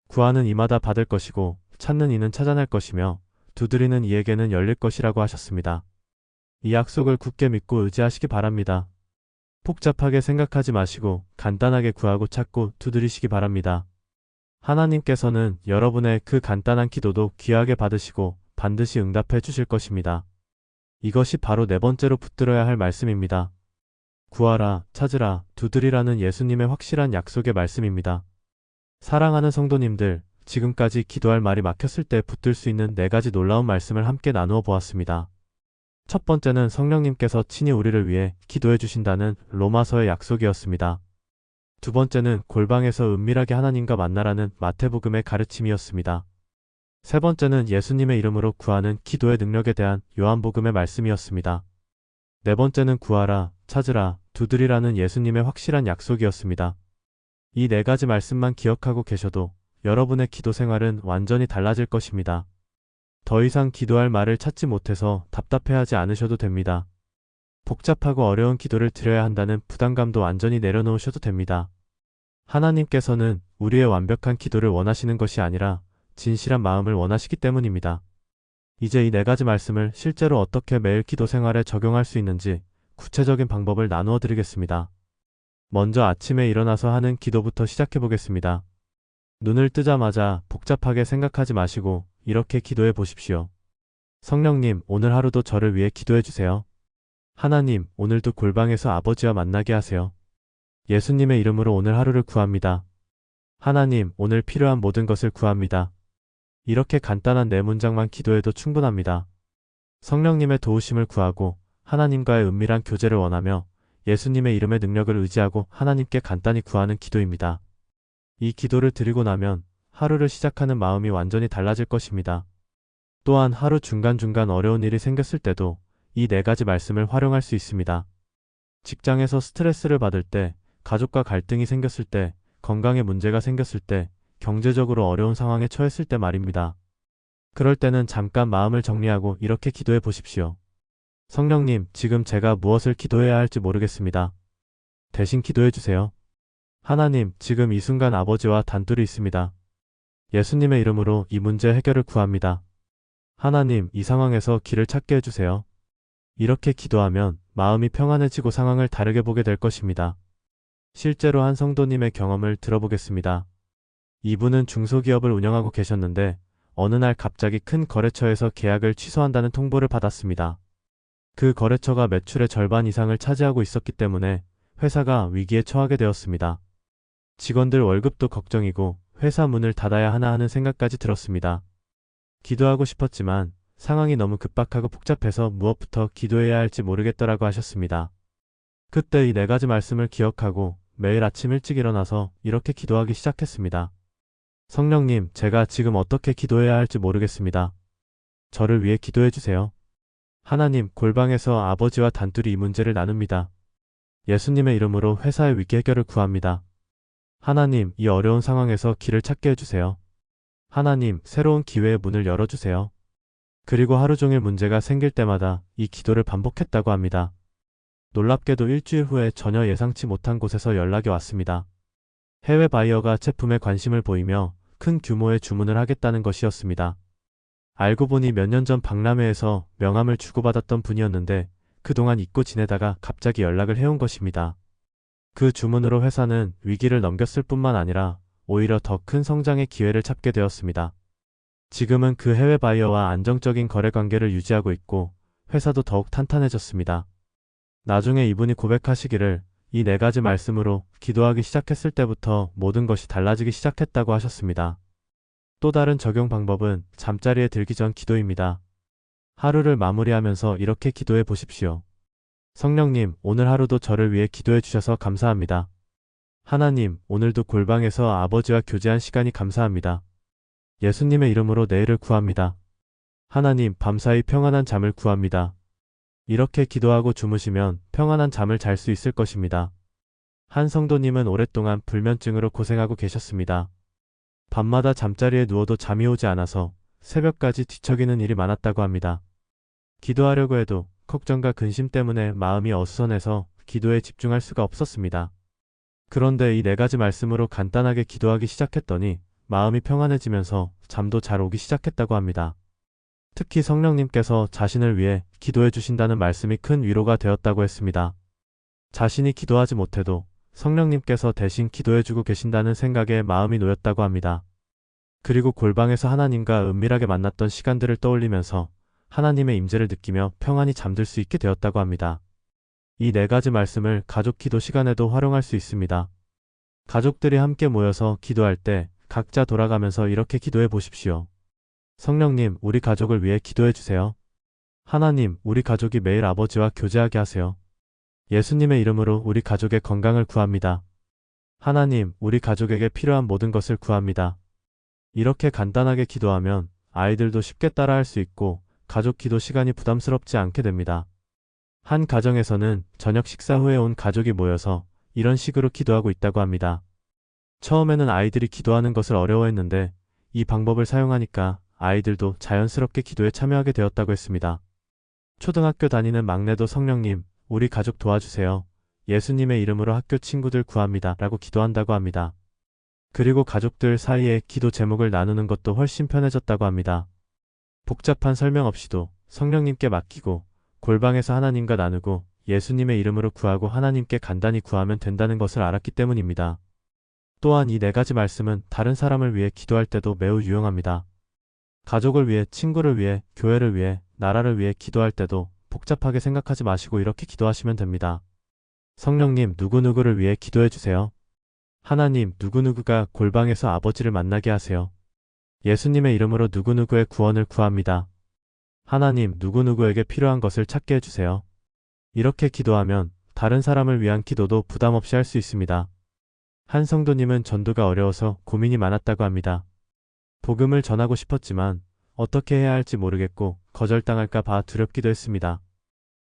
Speaker 1: 구하는 이마다 받을 것이고 찾는 이는 찾아낼 것이며 두드리는 이에게는 열릴 것이라고 하셨습니다. 이 약속을 굳게 믿고 의지하시기 바랍니다. 복잡하게 생각하지 마시고 간단하게 구하고 찾고 두드리시기 바랍니다. 하나님께서는 여러분의 그 간단한 기도도 귀하게 받으시고 반드시 응답해 주실 것입니다. 이것이 바로 네 번째로 붙들어야 할 말씀입니다. 구하라, 찾으라, 두드리라는 예수님의 확실한 약속의 말씀입니다. 사랑하는 성도님들, 지금까지 기도할 말이 막혔을 때 붙들 수 있는 네 가지 놀라운 말씀을 함께 나누어 보았습니다. 첫 번째는 성령님께서 친히 우리를 위해 기도해 주신다는 로마서의 약속이었습니다. 두 번째는 골방에서 은밀하게 하나님과 만나라는 마태복음의 가르침이었습니다. 세 번째는 예수님의 이름으로 구하는 기도의 능력에 대한 요한복음의 말씀이었습니다. 네 번째는 구하라, 찾으라, 두드리라는 예수님의 확실한 약속이었습니다. 이 네 가지 말씀만 기억하고 계셔도 여러분의 기도 생활은 완전히 달라질 것입니다. 더 이상 기도할 말을 찾지 못해서 답답해하지 않으셔도 됩니다. 복잡하고 어려운 기도를 드려야 한다는 부담감도 완전히 내려놓으셔도 됩니다. 하나님께서는 우리의 완벽한 기도를 원하시는 것이 아니라 진실한 마음을 원하시기 때문입니다. 이제 이 네 가지 말씀을 실제로 어떻게 매일 기도 생활에 적용할 수 있는지 구체적인 방법을 나누어 드리겠습니다. 먼저 아침에 일어나서 하는 기도부터 시작해 보겠습니다. 눈을 뜨자마자 복잡하게 생각하지 마시고 이렇게 기도해 보십시오. 성령님, 오늘 하루도 저를 위해 기도해 주세요. 하나님, 오늘도 골방에서 아버지와 만나게 하세요. 예수님의 이름으로 오늘 하루를 구합니다. 하나님, 오늘 필요한 모든 것을 구합니다. 이렇게 간단한 네 문장만 기도해도 충분합니다. 성령님의 도우심을 구하고 하나님과의 은밀한 교제를 원하며 예수님의 이름의 능력을 의지하고 하나님께 간단히 구하는 기도입니다. 이 기도를 드리고 나면 하루를 시작하는 마음이 완전히 달라질 것입니다. 또한 하루 중간중간 어려운 일이 생겼을 때도 이 네 가지 말씀을 활용할 수 있습니다. 직장에서 스트레스를 받을 때, 가족과 갈등이 생겼을 때, 건강에 문제가 생겼을 때, 경제적으로 어려운 상황에 처했을 때 말입니다. 그럴 때는 잠깐 마음을 정리하고 이렇게 기도해 보십시오. 성령님, 지금 제가 무엇을 기도해야 할지 모르겠습니다. 대신 기도해 주세요. 하나님, 지금 이 순간 아버지와 단둘이 있습니다. 예수님의 이름으로 이 문제 해결을 구합니다. 하나님, 이 상황에서 길을 찾게 해주세요. 이렇게 기도하면 마음이 평안해지고 상황을 다르게 보게 될 것입니다. 실제로 한 성도님의 경험을 들어보겠습니다. 이분은 중소기업을 운영하고 계셨는데 어느 날 갑자기 큰 거래처에서 계약을 취소한다는 통보를 받았습니다. 그 거래처가 매출의 절반 이상을 차지하고 있었기 때문에 회사가 위기에 처하게 되었습니다. 직원들 월급도 걱정이고 회사 문을 닫아야 하나 하는 생각까지 들었습니다. 기도하고 싶었지만 상황이 너무 급박하고 복잡해서 무엇부터 기도해야 할지 모르겠더라고 하셨습니다. 그때 이 네 가지 말씀을 기억하고 매일 아침 일찍 일어나서 이렇게 기도하기 시작했습니다. 성령님, 제가 지금 어떻게 기도해야 할지 모르겠습니다. 저를 위해 기도해 주세요. 하나님, 골방에서 아버지와 단둘이 이 문제를 나눕니다. 예수님의 이름으로 회사의 위기 해결을 구합니다. 하나님, 이 어려운 상황에서 길을 찾게 해주세요. 하나님, 새로운 기회의 문을 열어주세요. 그리고 하루 종일 문제가 생길 때마다 이 기도를 반복했다고 합니다. 놀랍게도 일주일 후에 전혀 예상치 못한 곳에서 연락이 왔습니다. 해외 바이어가 제품에 관심을 보이며 큰 규모의 주문을 하겠다는 것이었습니다. 알고 보니 몇 년 전 박람회에서 명함을 주고받았던 분이었는데 그동안 잊고 지내다가 갑자기 연락을 해온 것입니다. 그 주문으로 회사는 위기를 넘겼을 뿐만 아니라 오히려 더 큰 성장의 기회를 찾게 되었습니다. 지금은 그 해외 바이어와 안정적인 거래 관계를 유지하고 있고 회사도 더욱 탄탄해졌습니다. 나중에 이분이 고백하시기를 이 네 가지 말씀으로 기도하기 시작했을 때부터 모든 것이 달라지기 시작했다고 하셨습니다. 또 다른 적용 방법은 잠자리에 들기 전 기도입니다. 하루를 마무리하면서 이렇게 기도해 보십시오. 성령님, 오늘 하루도 저를 위해 기도해 주셔서 감사합니다. 하나님, 오늘도 골방에서 아버지와 교제한 시간이 감사합니다. 예수님의 이름으로 내일을 구합니다. 하나님, 밤사이 평안한 잠을 구합니다. 이렇게 기도하고 주무시면 평안한 잠을 잘 수 있을 것입니다. 한 성도님은 오랫동안 불면증으로 고생하고 계셨습니다. 밤마다 잠자리에 누워도 잠이 오지 않아서 새벽까지 뒤척이는 일이 많았다고 합니다. 기도하려고 해도 걱정과 근심 때문에 마음이 어수선해서 기도에 집중할 수가 없었습니다. 그런데 이 네 가지 말씀으로 간단하게 기도하기 시작했더니 마음이 평안해지면서 잠도 잘 오기 시작했다고 합니다. 특히 성령님께서 자신을 위해 기도해 주신다는 말씀이 큰 위로가 되었다고 했습니다. 자신이 기도하지 못해도 성령님께서 대신 기도해 주고 계신다는 생각에 마음이 놓였다고 합니다. 그리고 골방에서 하나님과 은밀하게 만났던 시간들을 떠올리면서 하나님의 임재를 느끼며 평안히 잠들 수 있게 되었다고 합니다. 이 네 가지 말씀을 가족 기도 시간에도 활용할 수 있습니다. 가족들이 함께 모여서 기도할 때 각자 돌아가면서 이렇게 기도해 보십시오. 성령님, 우리 가족을 위해 기도해 주세요. 하나님, 우리 가족이 매일 아버지와 교제하게 하세요. 예수님의 이름으로 우리 가족의 건강을 구합니다. 하나님, 우리 가족에게 필요한 모든 것을 구합니다. 이렇게 간단하게 기도하면 아이들도 쉽게 따라할 수 있고 가족 기도 시간이 부담스럽지 않게 됩니다. 한 가정에서는 저녁 식사 후에 온 가족이 모여서 이런 식으로 기도하고 있다고 합니다. 처음에는 아이들이 기도하는 것을 어려워했는데 이 방법을 사용하니까 아이들도 자연스럽게 기도에 참여하게 되었다고 했습니다. 초등학교 다니는 막내도 성령님, 우리 가족 도와주세요. 예수님의 이름으로 학교 친구들 구합니다. 라고 기도한다고 합니다. 그리고 가족들 사이에 기도 제목을 나누는 것도 훨씬 편해졌다고 합니다. 복잡한 설명 없이도 성령님께 맡기고 골방에서 하나님과 나누고 예수님의 이름으로 구하고 하나님께 간단히 구하면 된다는 것을 알았기 때문입니다. 또한 이 네 가지 말씀은 다른 사람을 위해 기도할 때도 매우 유용합니다. 가족을 위해, 친구를 위해, 교회를 위해, 나라를 위해 기도할 때도 복잡하게 생각하지 마시고 이렇게 기도하시면 됩니다. 성령님, 누구누구를 위해 기도해 주세요. 하나님, 누구누구가 골방에서 아버지를 만나게 하세요. 예수님의 이름으로 누구누구의 구원을 구합니다. 하나님, 누구누구에게 필요한 것을 찾게 해주세요. 이렇게 기도하면 다른 사람을 위한 기도도 부담 없이 할 수 있습니다. 한 성도님은 전도가 어려워서 고민이 많았다고 합니다. 복음을 전하고 싶었지만 어떻게 해야 할지 모르겠고 거절당할까 봐 두렵기도 했습니다.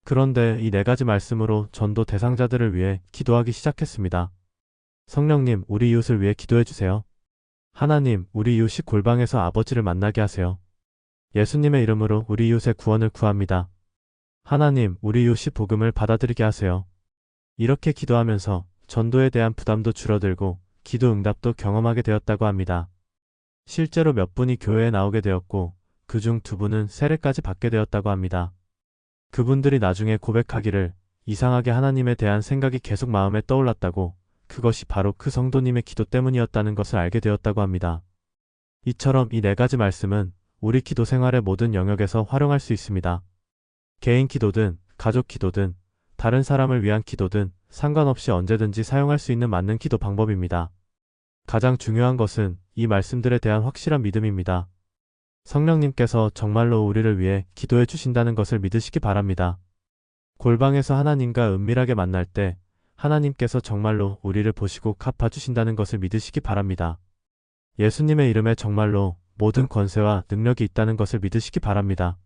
Speaker 1: 그런데 이 네 가지 말씀으로 전도 대상자들을 위해 기도하기 시작했습니다. 성령님, 우리 이웃을 위해 기도해 주세요. 하나님, 우리 이웃이 골방에서 아버지를 만나게 하세요. 예수님의 이름으로 우리 이웃의 구원을 구합니다. 하나님, 우리 이웃이 복음을 받아들이게 하세요. 이렇게 기도하면서 전도에 대한 부담도 줄어들고 기도 응답도 경험하게 되었다고 합니다. 실제로 몇 분이 교회에 나오게 되었고 그중 2분은 세례까지 받게 되었다고 합니다. 그분들이 나중에 고백하기를 이상하게 하나님에 대한 생각이 계속 마음에 떠올랐다고, 그것이 바로 그 성도님의 기도 때문이었다는 것을 알게 되었다고 합니다. 이처럼 이 네 가지 말씀은 우리 기도 생활의 모든 영역에서 활용할 수 있습니다. 개인 기도든 가족 기도든 다른 사람을 위한 기도든 상관없이 언제든지 사용할 수 있는 맞는 기도 방법입니다. 가장 중요한 것은 이 말씀들에 대한 확실한 믿음입니다. 성령님께서 정말로 우리를 위해 기도해 주신다는 것을 믿으시기 바랍니다. 골방에서 하나님과 은밀하게 만날 때 하나님께서 정말로 우리를 보시고 갚아주신다는 것을 믿으시기 바랍니다. 예수님의 이름에 정말로 모든 권세와 능력이 있다는 것을 믿으시기 바랍니다.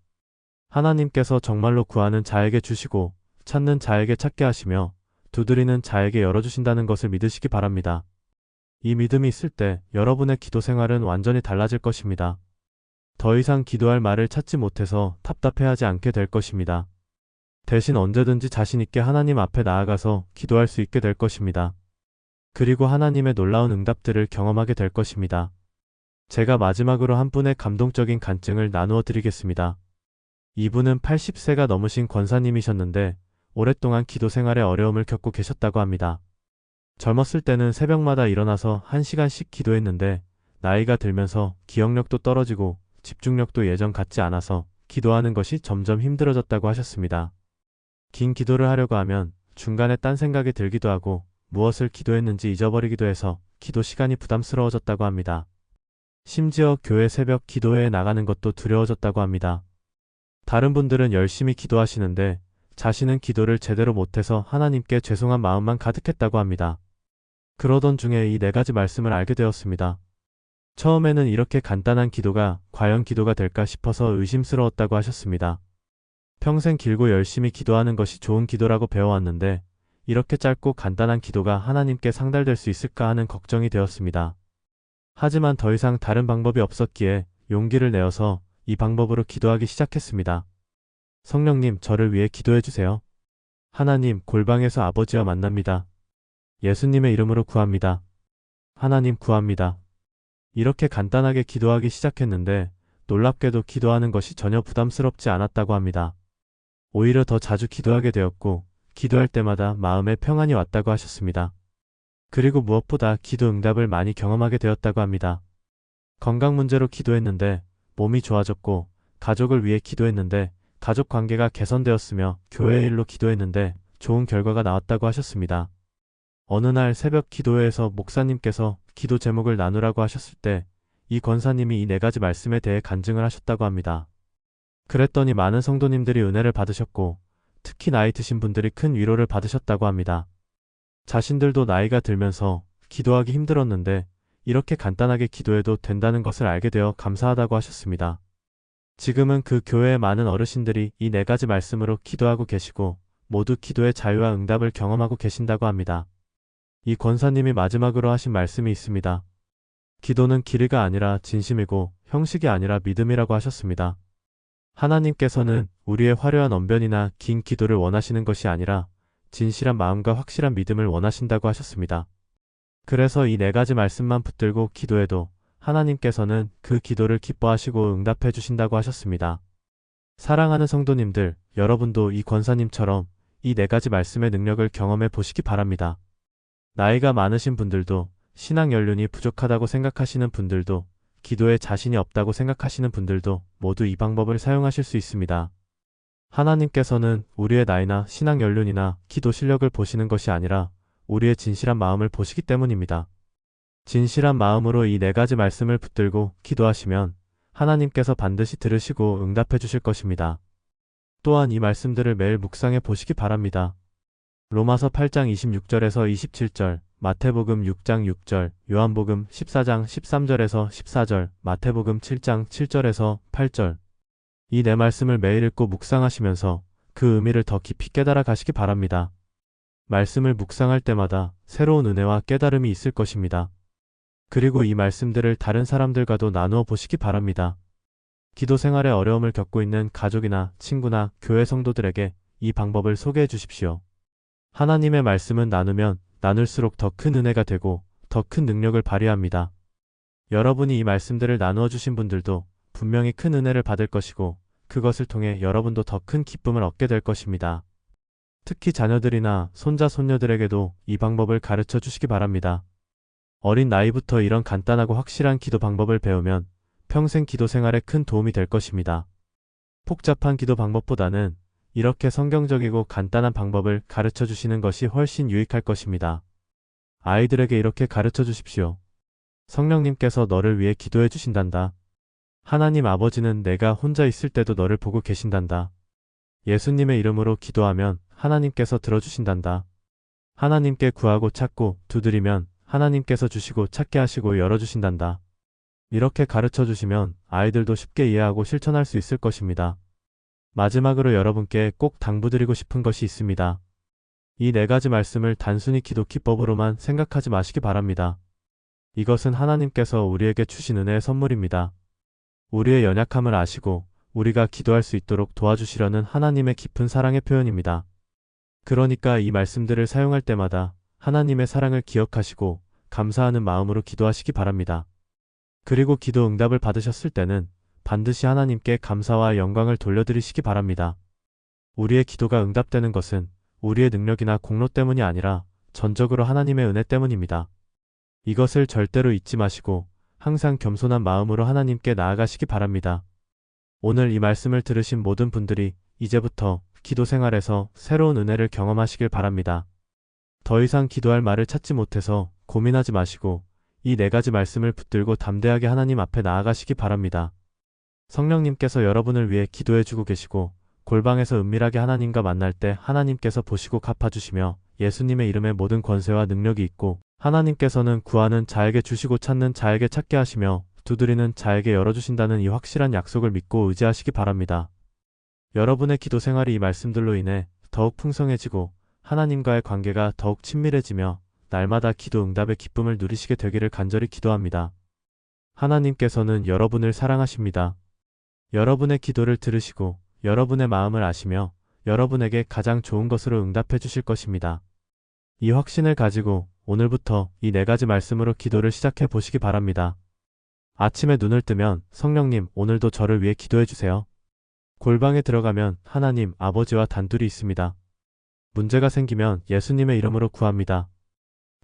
Speaker 1: 하나님께서 정말로 구하는 자에게 주시고 찾는 자에게 찾게 하시며 두드리는 자에게 열어주신다는 것을 믿으시기 바랍니다. 이 믿음이 있을 때 여러분의 기도 생활은 완전히 달라질 것입니다. 더 이상 기도할 말을 찾지 못해서 답답해하지 않게 될 것입니다. 대신 언제든지 자신 있게 하나님 앞에 나아가서 기도할 수 있게 될 것입니다. 그리고 하나님의 놀라운 응답들을 경험하게 될 것입니다. 제가 마지막으로 한 분의 감동적인 간증을 나누어 드리겠습니다. 이분은 80세가 넘으신 권사님이셨는데 오랫동안 기도 생활에 어려움을 겪고 계셨다고 합니다. 젊었을 때는 새벽마다 일어나서 1시간씩 기도했는데 나이가 들면서 기억력도 떨어지고 집중력도 예전 같지 않아서 기도하는 것이 점점 힘들어졌다고 하셨습니다. 긴 기도를 하려고 하면 중간에 딴 생각이 들기도 하고 무엇을 기도했는지 잊어버리기도 해서 기도 시간이 부담스러워졌다고 합니다. 심지어 교회 새벽 기도회에 나가는 것도 두려워졌다고 합니다. 다른 분들은 열심히 기도하시는데 자신은 기도를 제대로 못해서 하나님께 죄송한 마음만 가득했다고 합니다. 그러던 중에 이 4가지 말씀을 알게 되었습니다. 처음에는 이렇게 간단한 기도가 과연 기도가 될까 싶어서 의심스러웠다고 하셨습니다. 평생 길고 열심히 기도하는 것이 좋은 기도라고 배워왔는데 이렇게 짧고 간단한 기도가 하나님께 상달될 수 있을까 하는 걱정이 되었습니다. 하지만 더 이상 다른 방법이 없었기에 용기를 내어서 이 방법으로 기도하기 시작했습니다. 성령님, 저를 위해 기도해 주세요. 하나님, 골방에서 아버지와 만납니다. 예수님의 이름으로 구합니다. 하나님, 구합니다. 이렇게 간단하게 기도하기 시작했는데 놀랍게도 기도하는 것이 전혀 부담스럽지 않았다고 합니다. 오히려 더 자주 기도하게 되었고 기도할 때마다 마음에 평안이 왔다고 하셨습니다. 그리고 무엇보다 기도 응답을 많이 경험하게 되었다고 합니다. 건강 문제로 기도했는데 몸이 좋아졌고 가족을 위해 기도했는데 가족 관계가 개선되었으며 교회 일로 기도했는데 좋은 결과가 나왔다고 하셨습니다. 어느 날 새벽 기도회에서 목사님께서 기도 제목을 나누라고 하셨을 때 이 권사님이 이 4가지 말씀에 대해 간증을 하셨다고 합니다. 그랬더니 많은 성도님들이 은혜를 받으셨고 특히 나이 드신 분들이 큰 위로를 받으셨다고 합니다. 자신들도 나이가 들면서 기도하기 힘들었는데 이렇게 간단하게 기도해도 된다는 것을 알게 되어 감사하다고 하셨습니다. 지금은 그 교회의 많은 어르신들이 이 4가지 말씀으로 기도하고 계시고 모두 기도의 자유와 응답을 경험하고 계신다고 합니다. 이 권사님이 마지막으로 하신 말씀이 있습니다. 기도는 길이가 아니라 진심이고 형식이 아니라 믿음이라고 하셨습니다. 하나님께서는 우리의 화려한 언변이나 긴 기도를 원하시는 것이 아니라 진실한 마음과 확실한 믿음을 원하신다고 하셨습니다. 그래서 이 4가지 말씀만 붙들고 기도해도 하나님께서는 그 기도를 기뻐하시고 응답해 주신다고 하셨습니다. 사랑하는 성도님들, 여러분도 이 권사님처럼 이 4가지 말씀의 능력을 경험해 보시기 바랍니다. 나이가 많으신 분들도, 신앙 연륜이 부족하다고 생각하시는 분들도, 기도에 자신이 없다고 생각하시는 분들도 모두 이 방법을 사용하실 수 있습니다. 하나님께서는 우리의 나이나 신앙 연륜이나 기도 실력을 보시는 것이 아니라 우리의 진실한 마음을 보시기 때문입니다. 진실한 마음으로 이 4가지 말씀을 붙들고 기도하시면 하나님께서 반드시 들으시고 응답해 주실 것입니다. 또한 이 말씀들을 매일 묵상해 보시기 바랍니다. 로마서 8장 26절에서 27절, 마태복음 6장 6절, 요한복음 14장 13절에서 14절, 마태복음 7장 7절에서 8절. 이 4 말씀을 매일 읽고 묵상하시면서 그 의미를 더 깊이 깨달아 가시기 바랍니다. 말씀을 묵상할 때마다 새로운 은혜와 깨달음이 있을 것입니다. 그리고 이 말씀들을 다른 사람들과도 나누어 보시기 바랍니다. 기도 생활에 어려움을 겪고 있는 가족이나 친구나 교회 성도들에게 이 방법을 소개해 주십시오. 하나님의 말씀은 나누면 나눌수록 더 큰 은혜가 되고 더 큰 능력을 발휘합니다. 여러분이 이 말씀들을 나누어 주신 분들도 분명히 큰 은혜를 받을 것이고 그것을 통해 여러분도 더 큰 기쁨을 얻게 될 것입니다. 특히 자녀들이나 손자, 손녀들에게도 이 방법을 가르쳐 주시기 바랍니다. 어린 나이부터 이런 간단하고 확실한 기도 방법을 배우면 평생 기도 생활에 큰 도움이 될 것입니다. 복잡한 기도 방법보다는 이렇게 성경적이고 간단한 방법을 가르쳐 주시는 것이 훨씬 유익할 것입니다. 아이들에게 이렇게 가르쳐 주십시오. 성령님께서 너를 위해 기도해 주신단다. 하나님 아버지는 내가 혼자 있을 때도 너를 보고 계신단다. 예수님의 이름으로 기도하면 하나님께서 들어주신단다. 하나님께 구하고 찾고 두드리면 하나님께서 주시고 찾게 하시고 열어주신단다. 이렇게 가르쳐 주시면 아이들도 쉽게 이해하고 실천할 수 있을 것입니다. 마지막으로 여러분께 꼭 당부드리고 싶은 것이 있습니다. 이 네 가지 말씀을 단순히 기도 기법으로만 생각하지 마시기 바랍니다. 이것은 하나님께서 우리에게 주신 은혜의 선물입니다. 우리의 연약함을 아시고 우리가 기도할 수 있도록 도와주시려는 하나님의 깊은 사랑의 표현입니다. 그러니까 이 말씀들을 사용할 때마다 하나님의 사랑을 기억하시고 감사하는 마음으로 기도하시기 바랍니다. 그리고 기도 응답을 받으셨을 때는 반드시 하나님께 감사와 영광을 돌려드리시기 바랍니다. 우리의 기도가 응답되는 것은 우리의 능력이나 공로 때문이 아니라 전적으로 하나님의 은혜 때문입니다. 이것을 절대로 잊지 마시고 항상 겸손한 마음으로 하나님께 나아가시기 바랍니다. 오늘 이 말씀을 들으신 모든 분들이 이제부터 기도 생활에서 새로운 은혜를 경험하시길 바랍니다. 더 이상 기도할 말을 찾지 못해서 고민하지 마시고 이 네 가지 말씀을 붙들고 담대하게 하나님 앞에 나아가시기 바랍니다. 성령님께서 여러분을 위해 기도해주고 계시고 골방에서 은밀하게 하나님과 만날 때 하나님께서 보시고 갚아주시며 예수님의 이름에 모든 권세와 능력이 있고 하나님께서는 구하는 자에게 주시고 찾는 자에게 찾게 하시며 두드리는 자에게 열어주신다는 이 확실한 약속을 믿고 의지하시기 바랍니다. 여러분의 기도 생활이 이 말씀들로 인해 더욱 풍성해지고 하나님과의 관계가 더욱 친밀해지며 날마다 기도 응답의 기쁨을 누리시게 되기를 간절히 기도합니다. 하나님께서는 여러분을 사랑하십니다. 여러분의 기도를 들으시고 여러분의 마음을 아시며 여러분에게 가장 좋은 것으로 응답해 주실 것입니다. 이 확신을 가지고 오늘부터 이 네 가지 말씀으로 기도를 시작해 보시기 바랍니다. 아침에 눈을 뜨면 성령님 오늘도 저를 위해 기도해 주세요. 골방에 들어가면 하나님 아버지와 단둘이 있습니다. 문제가 생기면 예수님의 이름으로 구합니다.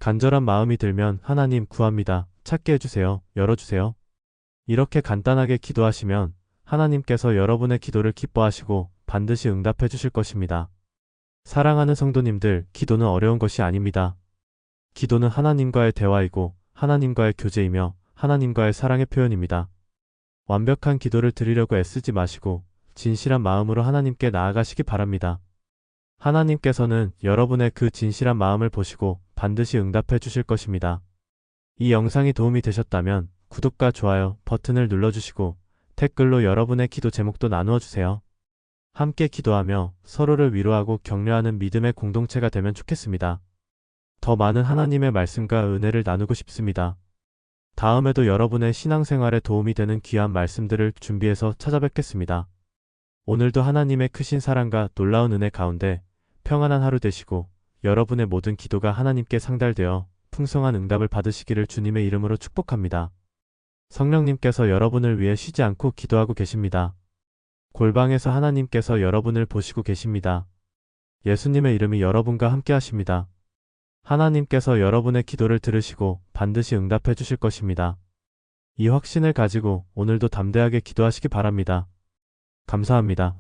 Speaker 1: 간절한 마음이 들면 하나님 구합니다. 찾게 해주세요. 열어주세요. 이렇게 간단하게 기도하시면 하나님께서 여러분의 기도를 기뻐하시고 반드시 응답해 주실 것입니다. 사랑하는 성도님들, 기도는 어려운 것이 아닙니다. 기도는 하나님과의 대화이고 하나님과의 교제이며 하나님과의 사랑의 표현입니다. 완벽한 기도를 드리려고 애쓰지 마시고 진실한 마음으로 하나님께 나아가시기 바랍니다. 하나님께서는 여러분의 그 진실한 마음을 보시고 반드시 응답해 주실 것입니다. 이 영상이 도움이 되셨다면 구독과 좋아요 버튼을 눌러주시고 댓글로 여러분의 기도 제목도 나누어 주세요. 함께 기도하며 서로를 위로하고 격려하는 믿음의 공동체가 되면 좋겠습니다. 더 많은 하나님의 말씀과 은혜를 나누고 싶습니다. 다음에도 여러분의 신앙생활에 도움이 되는 귀한 말씀들을 준비해서 찾아뵙겠습니다. 오늘도 하나님의 크신 사랑과 놀라운 은혜 가운데 평안한 하루 되시고 여러분의 모든 기도가 하나님께 상달되어 풍성한 응답을 받으시기를 주님의 이름으로 축복합니다. 성령님께서 여러분을 위해 쉬지 않고 기도하고 계십니다. 골방에서 하나님께서 여러분을 보시고 계십니다. 예수님의 이름이 여러분과 함께 하십니다. 하나님께서 여러분의 기도를 들으시고 반드시 응답해 주실 것입니다. 이 확신을 가지고 오늘도 담대하게 기도하시기 바랍니다. 감사합니다.